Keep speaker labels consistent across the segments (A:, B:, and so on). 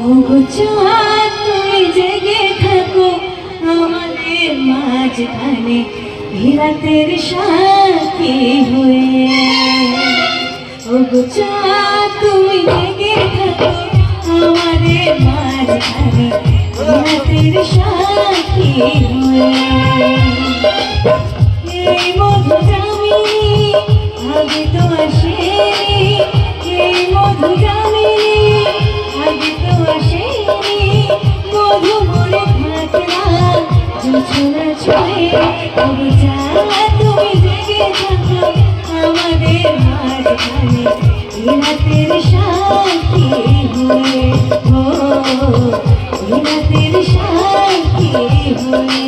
A: ওগো চাঁদ তুমি জেগে থাকো আমাদের মাঝখানে রাতের সাথী হয়ে। ওগো চাঁদ তুমি জেগে থাকো আমাদের মাঝখানে রাতের সাথী হয়ে। এই মধু জামিনী আগে তো আসেনি, এই মধু জামিনী আগে তো আসেনি, মধু মরে থাকলা জোছনা ছুঁয়ে। ওগো চাঁদ তুমি জেগে থাকো আমাদের মাঝখানে রাতের সাথী হয়ে। ও রাতের সাথী হয়ে।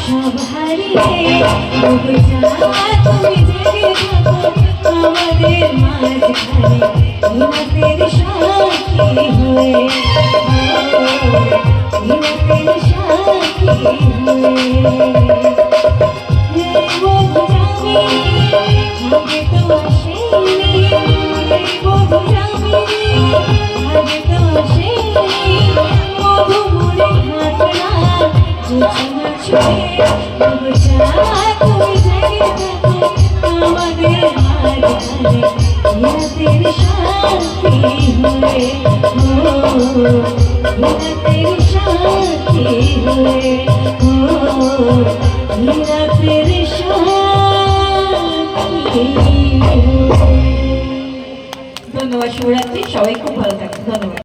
A: সব হারিয়ে তুমি জেগে থাকো আমাদের মাঝখানে রাতের সাথী হয়ে। রাতের সাথী হয়ে। এই মধু জামিনী আগে তো আসেনি, এই মধু জামিনী আগে তো আসেনি, মধু মরে থাকলা জোছনা ছুঁয়ে। ওগো চাঁদ তুমি জেগে থাকো আমাদের মাঝখানে রাতের সাথী হয়ে। ও রাতের সাথী হয়ে। ও রাতের সাথী হয়ে। ধন্যবাদ। শুভরাত্রি, সবাই খুব ভালো থাকুন। ধন্যবাদ।